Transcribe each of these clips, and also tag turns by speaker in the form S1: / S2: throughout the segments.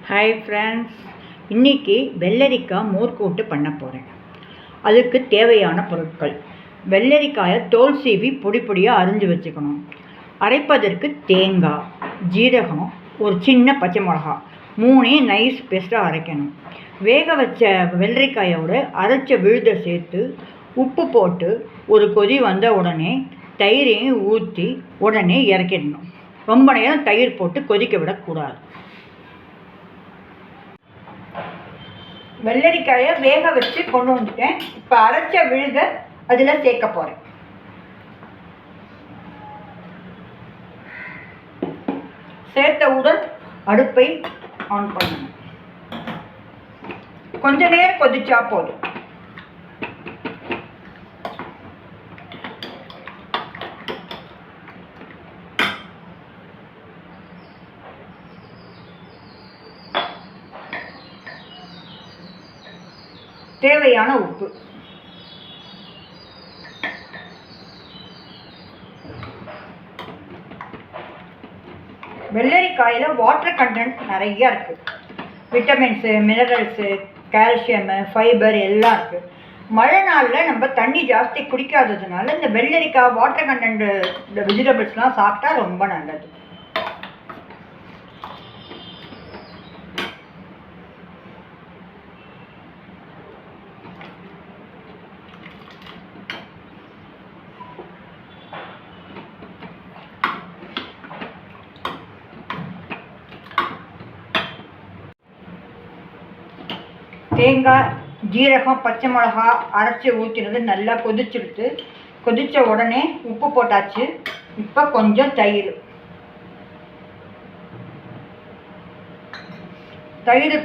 S1: Hi friends, இன்றைக்கி வெள்ளரிக்காய் மோர்க்கூட்டு பண்ண போகிறேன். அதுக்கு தேவையான பொருட்கள்: வெள்ளரிக்காயை தோல் சீவி பொடி பொடியாக அரிஞ்சு வச்சுக்கணும். அரைப்பதற்கு தேங்காய், ஜீரகம், ஒரு சின்ன பச்சை மிளகா, 3 நைஸ் பேஸ்ட்டாக அரைக்கணும். வேக வச்ச வெள்ளரிக்காயோடு அரைச்ச விழுதை சேர்த்து உப்பு போட்டு ஒரு கொதி வந்த உடனே தயிரையும் ஊற்றி உடனே இறக்கிடணும். ரொம்ப நேரம் தயிர் போட்டு கொதிக்க விடக்கூடாது. வெள்ளரிக்காயை வேக வச்சு கொண்டு வந்துட்டேன். இப்போ அரைச்ச விழுதை அதில் சேர்க்க போகிறேன். சேர்த்தவுடன் அடுப்பை ஆன் பண்ணணும். கொஞ்ச நேரம் கொதிச்சா போதும். தேவையான உப்பு, வெள்ளரிக்காயில் வாட்டர் கண்டென்ட் நிறையா இருக்குது. விட்டமின்ஸு, மினரல்ஸு, கால்சியமு, ஃபைபர் எல்லாம் இருக்குது. மழை நாளில் நம்ம தண்ணி ஜாஸ்தி குடிக்காததுனால இந்த வெள்ளரிக்காய் வாட்டர் கண்டென்ட் இந்த வெஜிடபிள்ஸ்லாம் சாப்பிட்டா ரொம்ப நல்லது. தேங்காய், ஜீரகம், பச்சை மிளகா அரைச்சி ஊற்றினது நல்லா கொதிச்சுடுத்து. கொதித்த உடனே உப்பு போட்டாச்சு. இப்போ கொஞ்சம் தயிர்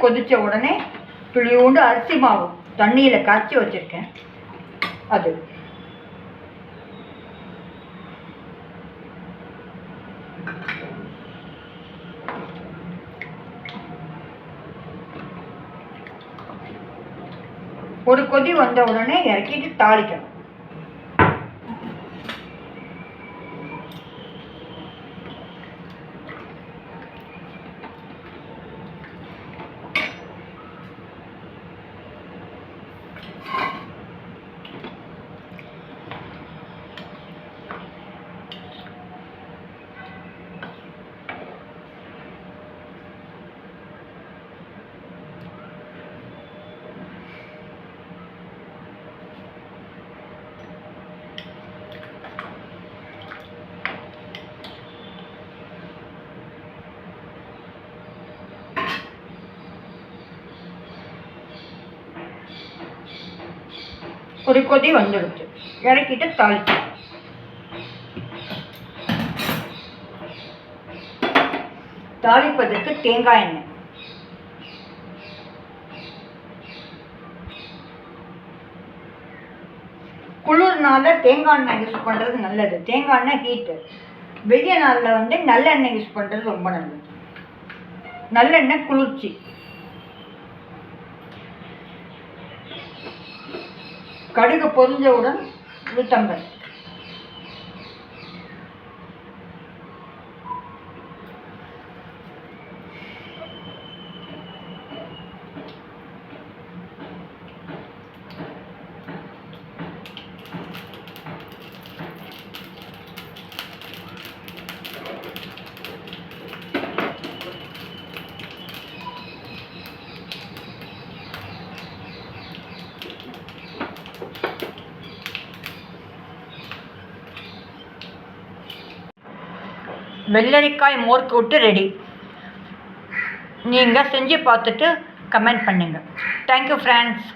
S1: கொதித்த உடனே துளியோண்டு அரிசி மாவு தண்ணியில் காய்ச்சி வச்சுருக்கேன். அது ஒரு கொதி வந்த உடனே இறக்கிட்டு தாளிக்கணும். ஒரு கொதி வந்துடுச்சு. இறக்கிட்டு தாளிச்சு தாளிப்பதற்கு தேங்காய் எண்ணெய், குளிர்னால தேங்காய் எண்ணெய் யூஸ் பண்ணுறது நல்லது. தேங்காய் எண்ணெய் ஹீட்டு. வெய்ய நாளில் நல்லெண்ணெய் யூஸ் பண்ணுறது ரொம்ப நல்லது. நல்லெண்ணெய் குளிர்ச்சி. கடுகு பொரிஞ்சவுடன் உளுத்தம்பருப்பு, வெள்ளரிக்காய் மோர்க்கூட்டு ரெடி. நீங்கள் செஞ்சு பார்த்துட்டு கமெண்ட் பண்ணுங்கள். Thank you friends.